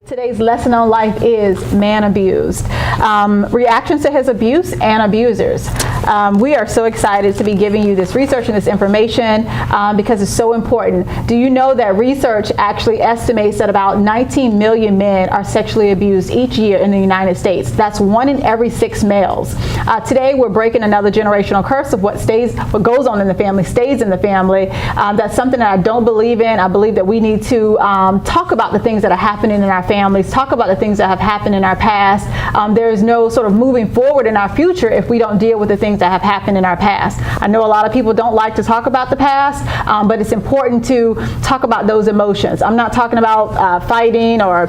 Today's lesson on life is man abused. Reactions to his abuse and abusers. We are so excited to be giving you this research and this information because it's so important. Do you know that research actually estimates that about 19 million men are sexually abused each year in the United States? That's 1 in every 6 males. Today we're breaking another generational curse of what goes on in the family stays in the family. That's something that I don't believe in. I believe that we need to talk about the things that are happening in our families, talk about the things that have happened in our past. There is no sort of moving forward in our future if we don't deal with the things that have happened in our past. I know a lot of people don't like to talk about the past, but it's important to talk about those emotions. I'm not talking about fighting or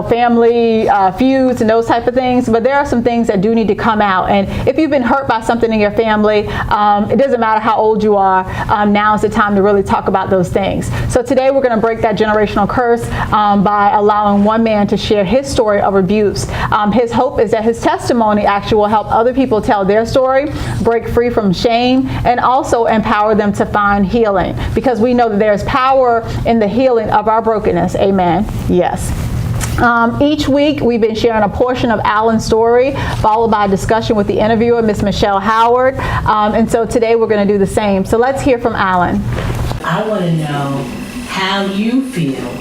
family feuds and those type of things, but there are some things that do need to come out. And if you've been hurt by something in your family, it doesn't matter how old you are, now is the time to really talk about those things. So today we're going to break that generational curse by allowing one man to share his story of abuse. His hope is that his testimony actually will help other people tell their story, break free from shame, and also empower them to find healing, because we know that there's power in the healing of our brokenness. Amen. Yes. Each week we've been sharing a portion of Alan's story, followed by a discussion with the interviewer, Miss Michelle Howard. And so today we're going to do the same. So let's hear from Alan. I want to know how you feel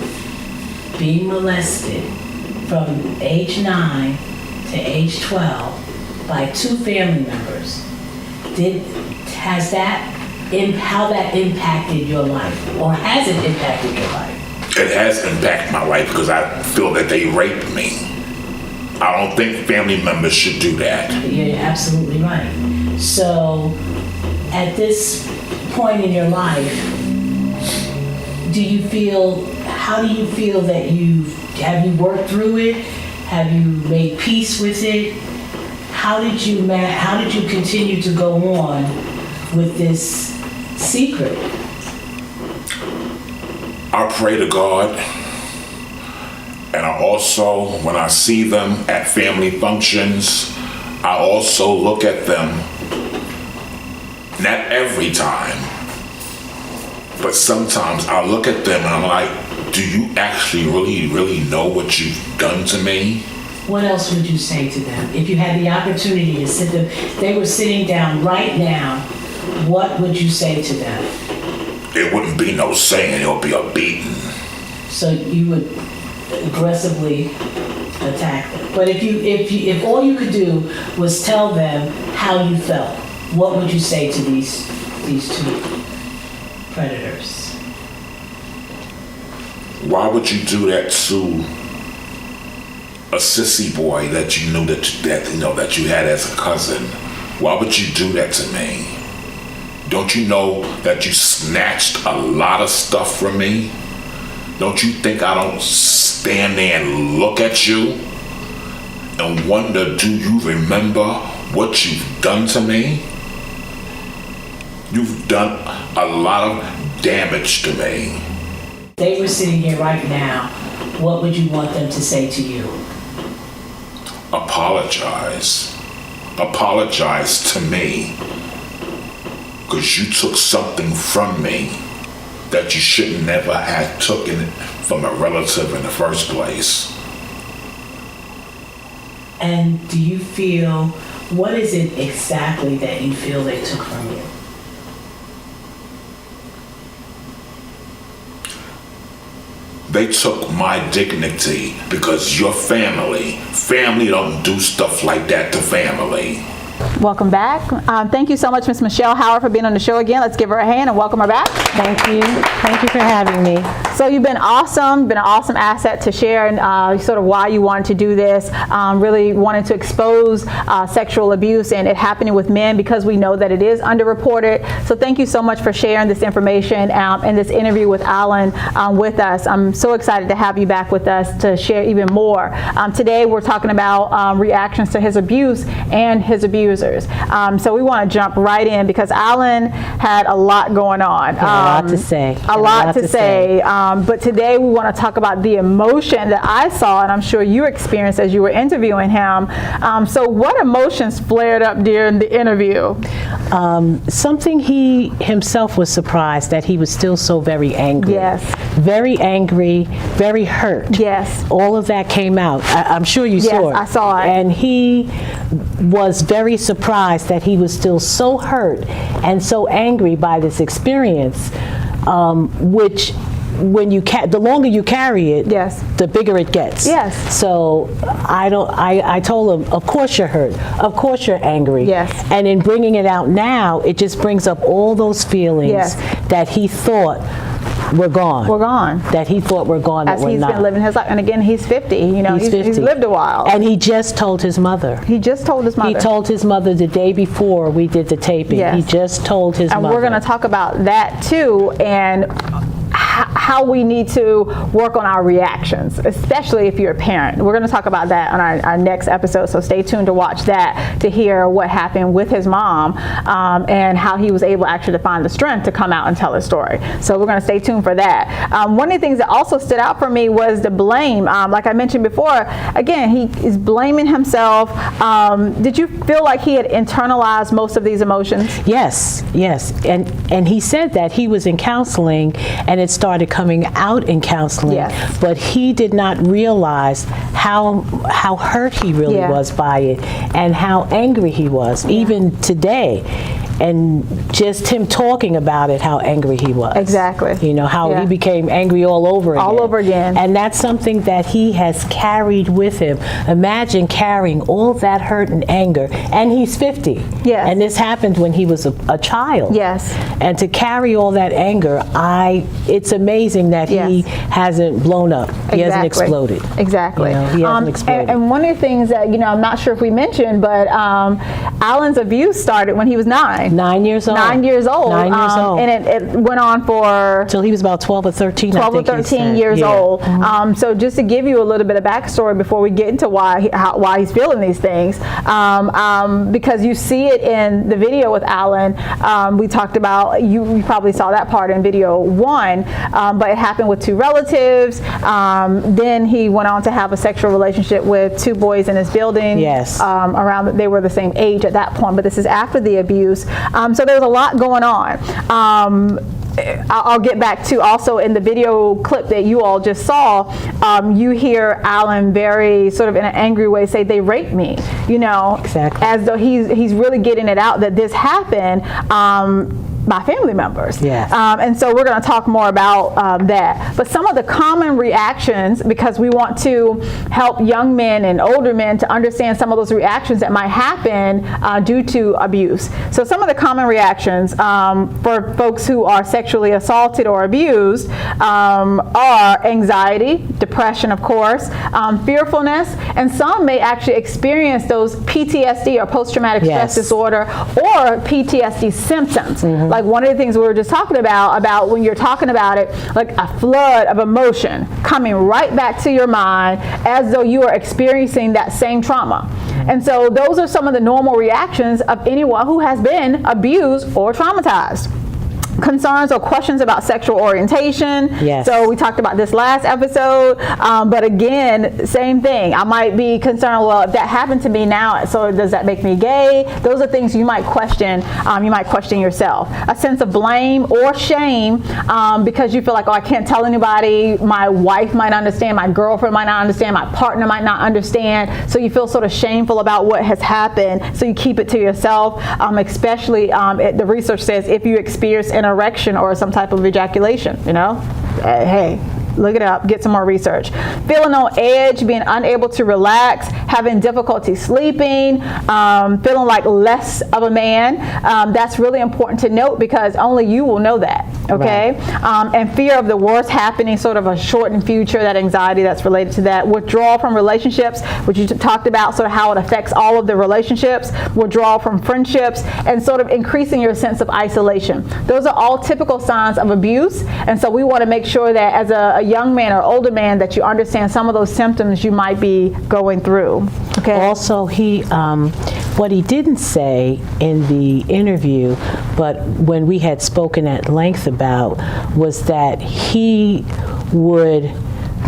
being molested from age 9 to age 12 by 2 family members. How that impacted your life, or has it impacted your life? It has impacted my life because I feel that they raped me. I don't think family members should do that. You're absolutely right. So, at this point in your life, how do you feel that have you worked through it? Have you made peace with it? How did you continue to go on with this secret? I pray to God, and I also, when I see them at family functions, I also look at them, not every time, but sometimes I look at them and I'm like, do you actually really know what you've done to me? What else would you say to them? If you had the opportunity to sit them, they were sitting down right now, what would you say to them? It wouldn't be no saying, it would be a beating. So you would aggressively attack them. But if all you could do was tell them how you felt, what would you say to these 2 predators? Why would you do that to a sissy boy that you knew that you had as a cousin? Why would you do that to me? Don't you know that you snatched a lot of stuff from me? Don't you think I don't stand there and look at you and wonder, do you remember what you've done to me? You've done a lot of damage to me. They were sitting here right now. What would you want them to say to you? Apologize. Apologize to me. Because you took something from me that you should never have taken from a relative in the first place. And do you feel, what is it exactly that you feel they took from you? They took my dignity because your family don't do stuff like that to family. Welcome back. Thank you so much, Miss Michelle Howard, for being on the show again. Let's give her a hand and welcome her back. Thank you. Thank you for having me. So you've been awesome, been an awesome asset to share and sort of why you wanted to do this. Really wanted to expose sexual abuse and it happening with men because we know that it is underreported. So thank you so much for sharing this information and this interview with Alan with us. I'm so excited to have you back with us to share even more. Today we're talking about reactions to his abuse and his abusers. So we want to jump right in because Alan had a lot going on. A lot to say. A lot to say. But today we want to talk about the emotion that I saw, and I'm sure you experienced as you were interviewing him. So what emotions flared up during the interview? Something he himself was surprised that he was still so very angry. Yes. Very angry, very hurt. Yes. All of that came out. I'm sure you saw it. Yes, I saw it. And he was very surprised that he was still so hurt and so angry by this experience, which the longer you carry it, Yes. the bigger it gets. Yes. So I told him, of course you're hurt. Of course you're angry. Yes. And in bringing it out now, it just brings up all those feelings Yes. that he thought were gone. We're gone. That he thought were gone, As that were he's not. been living his life. And again, he's 50. You know, He's 50. he's lived a while. And he just told his mother. He just told his mother. He told his mother the day before we did the taping. Yes. He just told his and mother. we're going to talk about that too, and how we need to work on our reactions, especially if you're a parent. We're going to talk about that on our next episode, so stay tuned to watch that to hear what happened with his mom and how he was able actually to find the strength to come out and tell his story. So we're going to stay tuned for that. One of the things that also stood out for me was the blame. Like I mentioned before, again, he is blaming himself. Did you feel like he had internalized most of these emotions? Yes. And he said that he was in counseling and it started coming out in counseling, Yes. but he did not realize how hurt he really Yeah. was by it and how angry he was, even today. And just him talking about it, how angry he was. Exactly. You know, how Yeah. he became angry all over again. All over again. And that's something that he has carried with him. Imagine carrying all that hurt and anger. And he's 50. Yes. And this happened when he was a child. Yes. And to carry all that anger, it's amazing that he Yes. hasn't blown up. He hasn't exploded. Exactly. You know, he hasn't exploded. And one of the things that, I'm not sure if we mentioned, but Alan's abuse started when he was 9. 9 years old. 9 years old. 9 years old. And it went on for Till he was about 12 or 13, 12 I or think he 13 said. years Yeah. old. So just to give you a little bit of backstory before we get into why he's feeling these things, because you see it in the video with Alan. We talked about, you probably saw that part in video 1, but it happened with 2 relatives. Then he went on to have a sexual relationship with 2 boys in his building. Yes. They were the same age at that point, but this is after the abuse. So there was a lot going on. I'll get back to also in the video clip that you all just saw, you hear Alan very sort of in an angry way say, "They raped me," Exactly. as though he's really getting it out that this happened by family members. Yes. And so we're going to talk more about that. But some of the common reactions, because we want to help young men and older men to understand some of those reactions that might happen due to abuse. So some of the common reactions for folks who are sexually assaulted or abused are anxiety, depression, of course, fearfulness, and some may actually experience those PTSD or post-traumatic stress Yes. disorder or PTSD symptoms. Like one of the things we were just talking about when you're talking about it, like a flood of emotion coming right back to your mind as though you are experiencing that same trauma. And so those are some of the normal reactions of anyone who has been abused or traumatized. Concerns or questions about sexual orientation. Yes. So we talked about this last episode, but again, same thing. I might be concerned, well, if that happened to me now, so does that make me gay? Those are things you might question. You might question yourself. A sense of blame or shame because you feel like, oh, I can't tell anybody. My wife might understand. My girlfriend might not understand. My partner might not understand. So you feel sort of shameful about what has happened. So you keep it to yourself, especially the research says if you experience an erection or some type of ejaculation, hey, look it up, get some more research. Feeling on edge, being unable to relax, having difficulty sleeping, feeling like less of a man. That's really important to note because only you will know that, okay? Right. And fear of the worst happening, sort of a shortened future, that anxiety that's related to that. Withdrawal from relationships, which you talked about, sort of how it affects all of the relationships. Withdrawal from friendships, and sort of increasing your sense of isolation. Those are all typical signs of abuse, and so we want to make sure that as a young man or older man that you understand some of those symptoms you might be going through. Okay. Also, what he didn't say in the interview, but when we had spoken at length about was that he would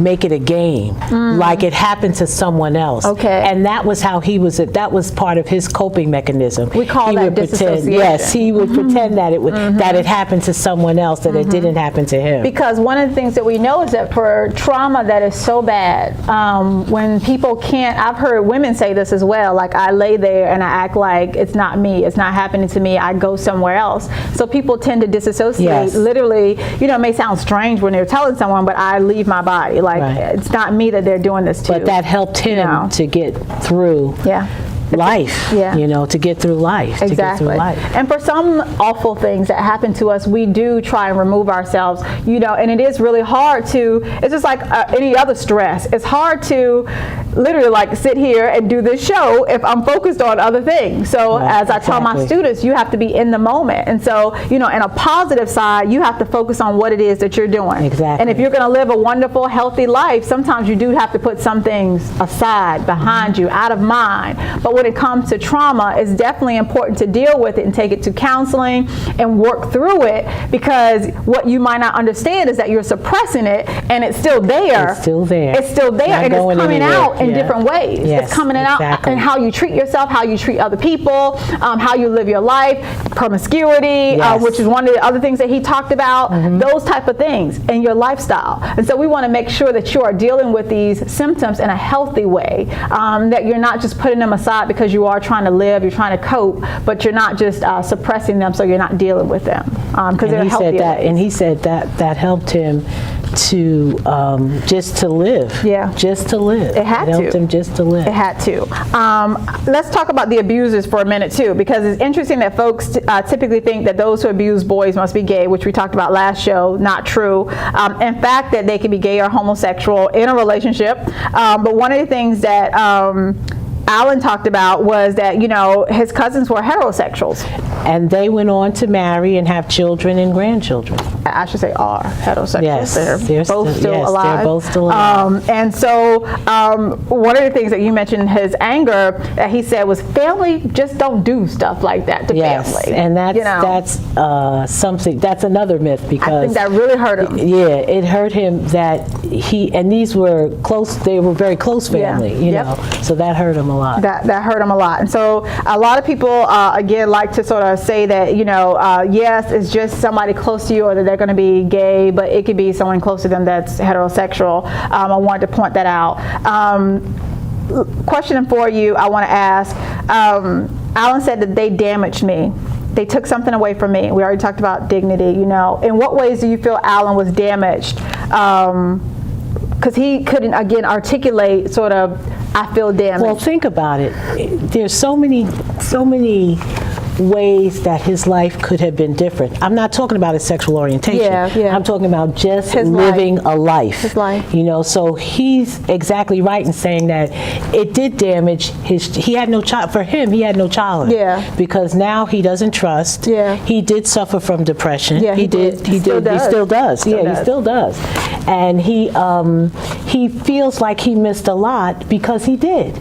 make it a game, like it happened to someone else. Okay. And that was how that was part of his coping mechanism. We call he that would pretend, disassociation. yes, he would pretend that that it happened to someone else, that it didn't happen to him. Because one of the things that we know is that for trauma that is so bad, when people can't, I've heard women say this as well, like I lay there and I act like it's not me, it's not happening to me, I go somewhere else. So people tend to disassociate, Yes. literally, it may sound strange when they're telling someone, but I leave my body. Like, Right. it's not me that they're doing this to. But that helped him to get through life, to get through life. Exactly. To get through life. And for some awful things that happen to us, we do try and remove ourselves, and it is really hard to, it's just like any other stress. It's hard to literally like sit here and do this show if I'm focused on other things. So as I tell my students, you have to be in the moment. And so, in a positive side, you have to focus on what it is that you're doing. Exactly. And if you're going to live a wonderful, healthy life, sometimes you do have to put some things aside, behind you, out of mind. But when it comes to trauma, it's definitely important to deal with it and take it to counseling and work through it, because what you might not understand is that you're suppressing it and it's still there. It's still there. It's still there, Not and it's going coming anywhere. out in different ways. Yes, it's coming out exactly. in how you treat yourself, how you treat other people, how you live your life, promiscuity, Yes. which is one of the other things that he talked about, those type of things, and your lifestyle. And so we want to make sure that you are dealing with these symptoms in a healthy way, that you're not just putting them aside because you are trying to live, you're trying to cope, but you're not just suppressing them so you're not dealing with them, because they're healthy. And he said that helped him to just to live. Yeah. Just to live. It had to. helped him just to live. It had to. Let's talk about the abusers for a minute too, because it's interesting that folks typically think that those who abuse boys must be gay, which we talked about last show. Not true. In fact, that they can be gay or homosexual in a relationship. But one of the things that Alan talked about was that, his cousins were heterosexuals. And they went on to marry and have children and grandchildren. I should say are heterosexuals. Yes, they're both still alive. They're both still alive. And so one of the things that you mentioned, his anger, that he said was family just don't do stuff like that to family. And that's something, that's another myth, because I think that really hurt him. Yeah, it hurt him that and these were close, they were very close family, you know, so that hurt him a lot. That hurt him a lot. And so a lot of people, again, like to sort of say that, yes, it's just somebody close to you or that they're going to be gay, but it could be someone close to them that's heterosexual. I wanted to point that out. Question for you, I want to ask, Alan said that they damaged me. They took something away from me. We already talked about dignity, In what ways do you feel Alan was damaged? Because he couldn't, again, articulate sort of, I feel damaged. Well, think about it. There's so many ways that his life could have been different. I'm not talking about his sexual orientation. Yeah. I'm talking about just His living life. a life. His life. So he's exactly right in saying that it did damage he had no child. For him, he had no childhood. Yeah. Because now he doesn't trust. Yeah. He did suffer from depression. Yeah, he did. He still does. He still does. And he feels like he missed a lot because he did.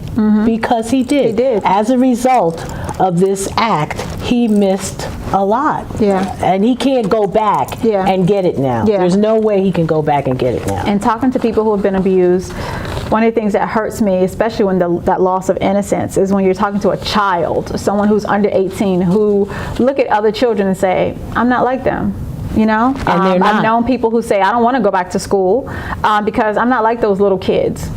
Because he did. He did. As a result of this act, he missed a lot. Yeah. And he can't go back and get it now. Yeah. There's no way he can go back and get it now. And talking to people who have been abused, one of the things that hurts me, especially when that loss of innocence, is when you're talking to a child, someone who's under 18, who look at other children and say, I'm not like them. And they're not. I've known people who say, I don't want to go back to school because I'm not like those little kids.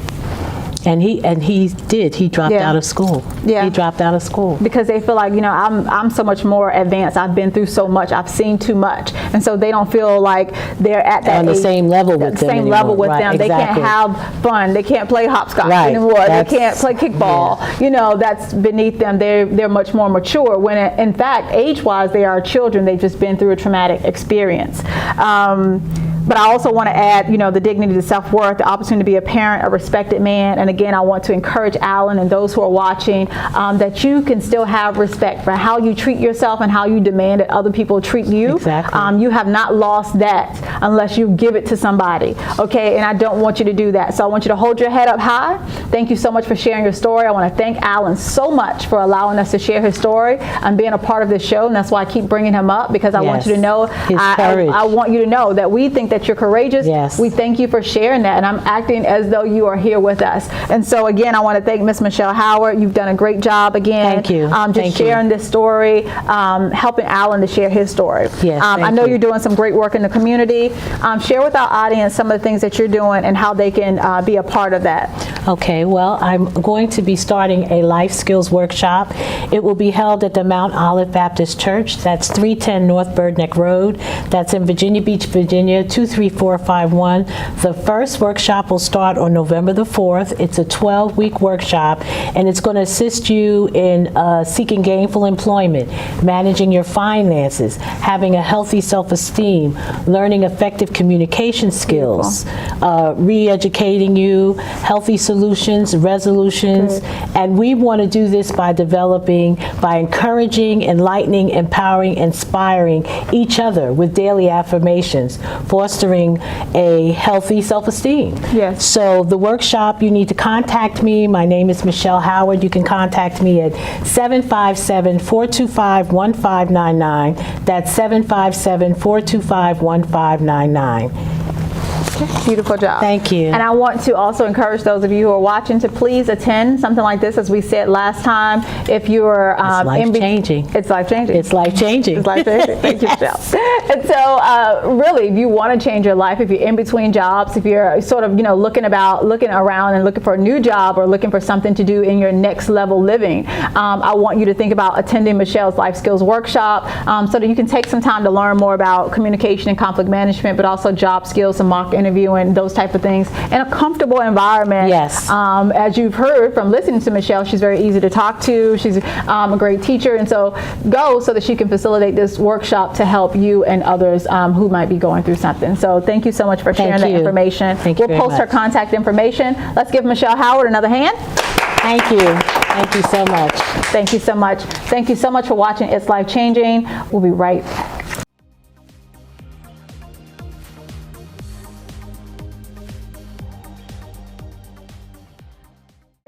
And he did. He dropped out of school. Yeah. He dropped out of school. Because they feel like, I'm so much more advanced. I've been through so much. I've seen too much. And so they don't feel like they're at that on the age, same level with them same level with Right, them. They exactly. can't have fun. They can't play hopscotch anymore. They can't play kickball. That's beneath them. They're much more mature. When in fact, age-wise, they are children. They've just been through a traumatic experience. But I also want to add, the dignity, the self-worth, the opportunity to be a parent, a respected man. And again, I want to encourage Alan and those who are watching that you can still have respect for how you treat yourself and how you demand that other people treat you. Exactly. You have not lost that. unless you give it to somebody, okay? And I don't want you to do that. So I want you to hold your head up high. Thank you so much for sharing your story. I want to thank Alan so much for allowing us to share his story and being a part of this show. And that's why I keep bringing him up, because I want you to know, I want you to know that we think that you're courageous. Yes. We thank you for sharing that. And I'm acting as though you are here with us. And so again, I want to thank Miss Michelle Howard. You've done a great job again. Thank you. Just sharing this story, helping Alan to share his story. Yes, I know you're doing some great work in the community. Share with our audience some of the things that you're doing and how they can be a part of that. Okay, well, I'm going to be starting a life skills workshop. It will be held at the Mount Olive Baptist Church. That's 310 North Bird Neck Road. That's in Virginia Beach, Virginia, 23451. The first workshop will start on November the 4th. It's a 12-week workshop, and it's going to assist you in seeking gainful employment, managing your finances, having a healthy self-esteem, learning effective communication skills, re-educating you, healthy solutions, resolutions, and we want to do this by encouraging, enlightening, empowering, inspiring each other with daily affirmations, fostering a healthy self-esteem. Yes. So the workshop, you need to contact me. My name is Michelle Howard. You can contact me at 757-425-1599. That's 757-425-1599. Beautiful job. Thank you. And I want to also encourage those of you who are watching to please attend something like this. As we said last time, if you're it's life-changing. It's life-changing. It's life-changing. It's life-changing. Thank you, Michelle. And so really, if you want to change your life, if you're in between jobs, if you're sort of looking around and looking for a new job or looking for something to do in your next level living, I want you to think about attending Michelle's Life Skills Workshop so that you can take some time to learn more about communication and conflict management, but also job skills and mock interviewing, those type of things, in a comfortable environment. Yes. As you've heard from listening to Michelle, she's very easy to talk to. She's a great teacher, and so go so that she can facilitate this workshop to help you and others who might be going through something. So thank you so much for sharing that information. We'll post her contact information. Let's give Michelle Howard another hand. Thank you. Thank you so much. Thank you so much. Thank you so much for watching It's Life Changing. We'll be right back.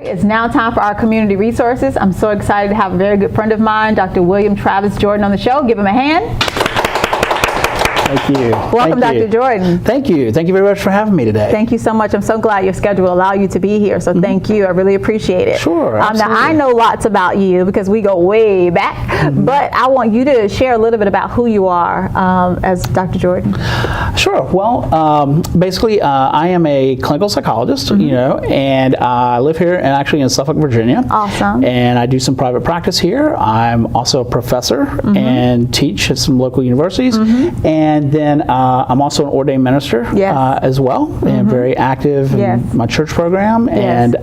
It's now time for our community resources. I'm so excited to have a very good friend of mine, Dr. William Travis Jordan, on the show. Give him a hand. Thank you. Welcome, Dr. Jordan. Thank you. Thank you very much for having me today. Thank you so much. I'm so glad your schedule will allow you to be here. So thank you. I really appreciate it. Sure. Now, I know lots about you because we go way back, but I want you to share a little bit about who you are as Dr. Jordan. Sure. Well, basically, I am a clinical psychologist, and I live here and actually in Suffolk, Virginia. Awesome. And I do some private practice here. I'm also a professor and teach at some local universities. And then I'm also an ordained minister as well, and very active in my church program. And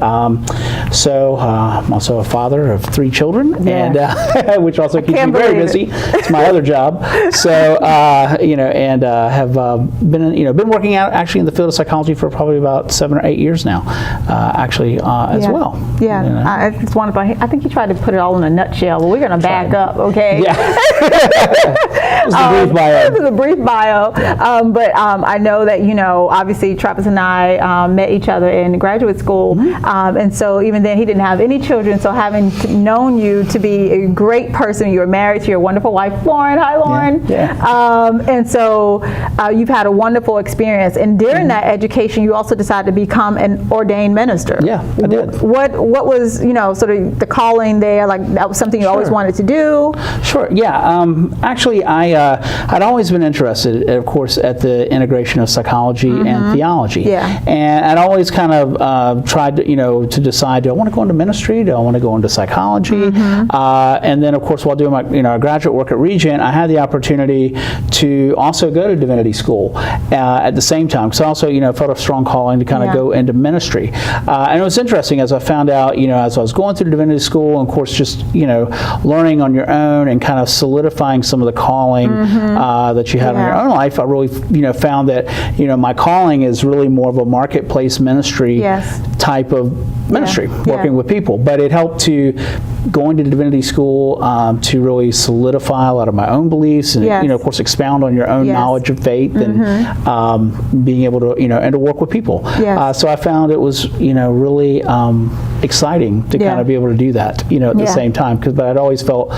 so I'm also a father of 3 children, and which also keeps me very busy. It's my other job. So and have been working out actually in the field of psychology for probably about 7 or 8 years now, as well. Yeah, it's wonderful. I think you tried to put it all in a nutshell. Well, we're going to back up, okay? Yeah. It was a brief bio. This is a brief bio, but I know that obviously Travis and I met each other in graduate school, and so even then he didn't have any children. So having known you to be a great person, you were married to your wonderful wife, Lauren. Hi, Lauren. And so you've had a wonderful experience, and during that education, you also decided to become an ordained minister. Yeah, I did. What was sort of the calling there? Like that was something you always wanted to do? Sure. Yeah. Actually, I'd always been interested, of course, at the integration of psychology and theology. And I'd always kind of tried to decide, do I want to go into ministry? Do I want to go into psychology? And then, of course, while doing my graduate work at Regent, I had the opportunity to also go to divinity school at the same time. So I also felt a strong calling to kind of go into ministry. And it was interesting as I found out, as I was going through divinity school, and of course just learning on your own and kind of solidifying some of the calling that you had on your own life, I really, found that, my calling is really more of a marketplace ministry type of ministry, working with people. But it helped to going to divinity school to really solidify a lot of my own beliefs and, of course, expound on your own knowledge of faith and being able to, and to work with people. So I found it was, really exciting to kind of be able to do that, at the same time. But I'd always felt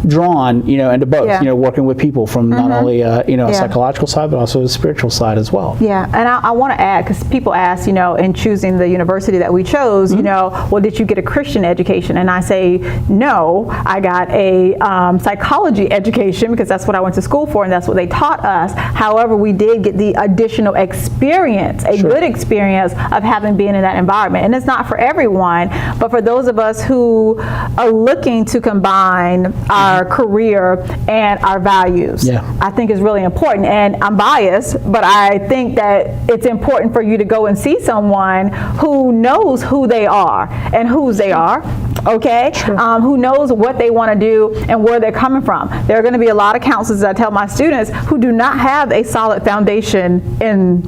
drawn, into both, working with people from not only, a psychological side, but also a spiritual side as well. Yeah, and I want to add, because people ask, in choosing the university that we chose, well, did you get a Christian education? And I say, no, I got a psychology education because that's what I went to school for and that's what they taught us. However, we did get the additional experience, a good experience of having been in that environment. And it's not for everyone, but for those of us who are looking to combine our career and our values, I think is really important. And I'm biased, but I think that it's important for you to go and see someone who knows who they are and whose they are, okay? Who knows what they want to do and where they're coming from. There are going to be a lot of counselors, I tell my students, who do not have a solid foundation in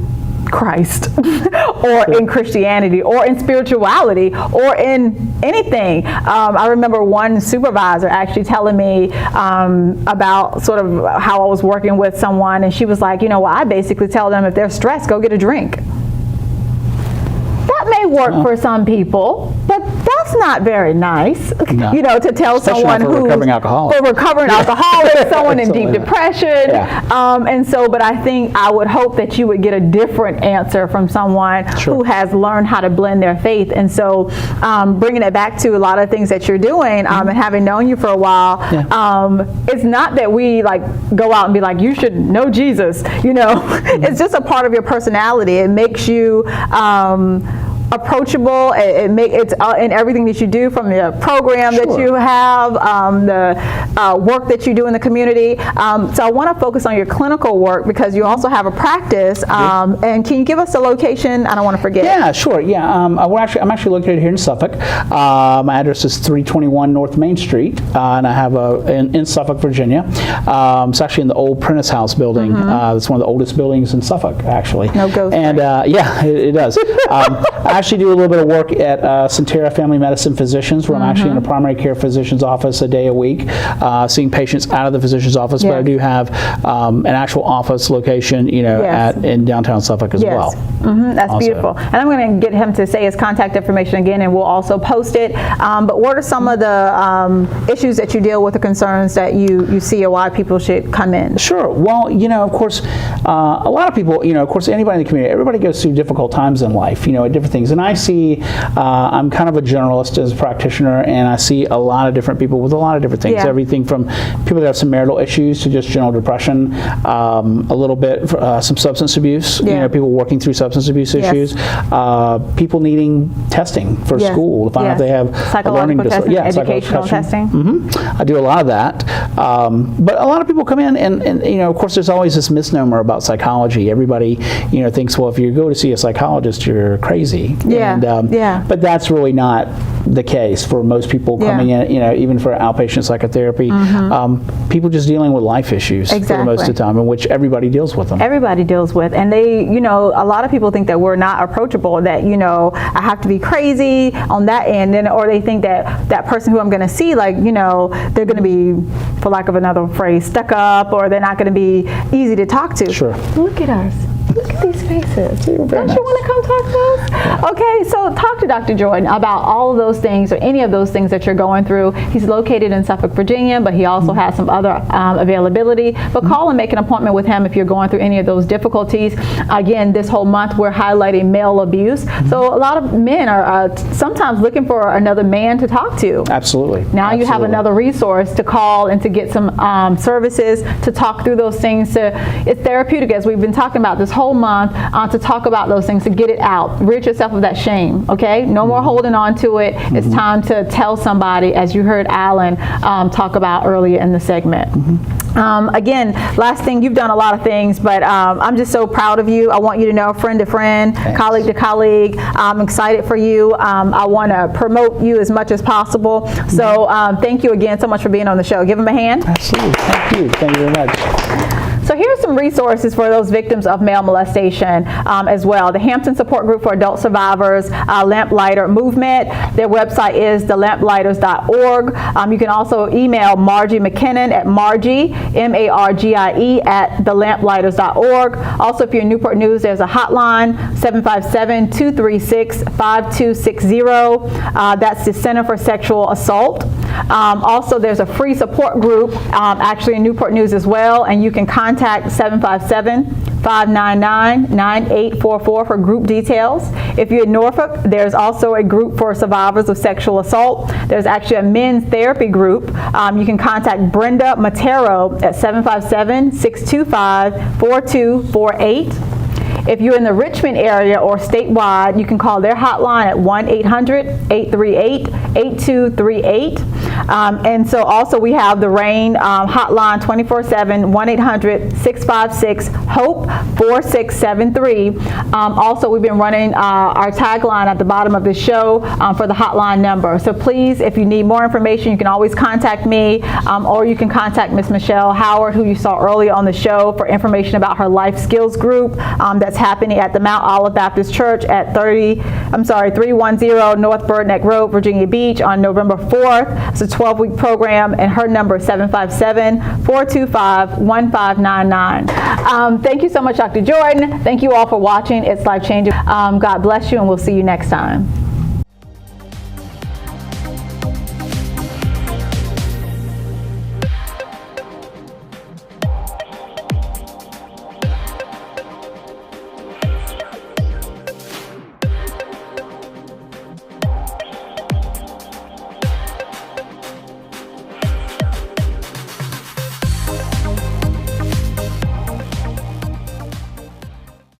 Christ or in Christianity or in spirituality or in anything. I remember one supervisor actually telling me about sort of how I was working with someone, and she was like, well, I basically tell them if they're stressed, go get a drink. That may work for some people, but that's not very nice, to tell someone who's a recovering alcoholic. Someone in deep depression. But I think I would hope that you would get a different answer from someone who has learned how to blend their faith. And so bringing it back to a lot of things that you're doing and having known you for a while, it's not that we go out and be like, you should know Jesus, It's just a part of your personality. It makes you approachable. It's in everything that you do, from the program that you have, the work that you do in the community. So I want to focus on your clinical work because you also have a practice. And can you give us a location? I don't want to forget. Yeah, sure. Yeah, I'm actually located here in Suffolk. My address is 321 North Main Street, and I have in Suffolk, Virginia. It's actually in the old Prentice House building. It's one of the oldest buildings in Suffolk, actually. No ghost. And it does. I actually do a little bit of work at Centera Family Medicine Physicians, where I'm actually in a primary care physician's office a day a week, seeing patients out of the physician's office. But I do have an actual office location, in downtown Suffolk as well. That's also beautiful. And I'm going to get him to say his contact information again, and we'll also post it. But what are some of the issues that you deal with, the concerns that you see, or why people should come in? Sure. Well, of course, a lot of people, of course, anybody in the community, everybody goes through difficult times in life, at different things. And I see, I'm kind of a generalist as a practitioner, and I see a lot of different people with a lot of different things. Everything from people that have some marital issues to just general depression, a little bit some substance abuse, people working through substance abuse issues, people needing testing for school to find out if they have a learning disorder. Educational testing. I do a lot of that. But a lot of people come in and of course, there's always this misnomer about psychology. Everybody, thinks, well, if you go to see a psychologist, you're crazy. But that's really not the case for most people coming in, even for outpatient psychotherapy. People just dealing with life issues for the most of the time, in which everybody deals with them. Everybody deals with, and they, a lot of people think that we're not approachable, that, I have to be crazy on that end, or they think that that person who I'm going to see, they're going to be, for lack of another phrase, stuck up, or they're not going to be easy to talk to. Sure. Look at us. Look at these faces. Don't nice. You want to come talk to us? Yeah. Okay, so talk to Dr. Jordan about all of those things, or any of those things that you're going through. He's located in Suffolk, Virginia, but he also has some other availability. But call and make an appointment with him if you're going through any of those difficulties. Again, this whole month we're highlighting male abuse. So a lot of men are sometimes looking for another man to talk to. Absolutely. Now you have another resource to call and to get some services to talk through those things. It's therapeutic, as we've been talking about this whole month, to talk about those things, to get it out. Rid yourself of that shame, okay? No more holding on to it. It's time to tell somebody, as you heard Alan talk about earlier in the segment. Again, last thing, you've done a lot of things, but I'm just so proud of you. I want you to know, friend to friend, colleague to colleague, I'm excited for you. I want to promote you as much as possible. So thank you again so much for being on the show. Give him a hand. Absolutely. Thank you. Thank you very much. So here's some resources for those victims of male molestation as well. The Hampton Support Group for Adult Survivors, Lamplighter Movement. Their website is thelamplighter's.org. You can also email Margie McKinnon at Margie, M-A-R-G-I-E, at thelamplighter's.org. Also, if you're in Newport News, there's a hotline, 757-236-5260. That's the Center for Sexual Assault. Also, there's a free support group actually in Newport News as well, and you can contact 757-599-9844 for group details. If you're in Norfolk, there's also a group for survivors of sexual assault. There's actually a men's therapy group. You can contact Brenda Matero at 757-625-4248. If you're in the Richmond area or statewide, you can call their hotline at 1-800-838-8238. And so also we have the RAIN hotline 24/7, 1-800-656-HOPE-4673. Also, we've been running our tagline at the bottom of the show for the hotline number. So please, if you need more information, you can always contact me, or you can contact Miss Michelle Howard, who you saw earlier on the show, for information about her life skills group that's happening at the Mount Olive Baptist Church at 310 North Birdneck Road, Virginia Beach on November 4th. It's a 12-week program, and her number is 757-425-1599. Thank you so much, Dr. Jordan. Thank you all for watching. It's life-changing. God bless you, and we'll see you next time.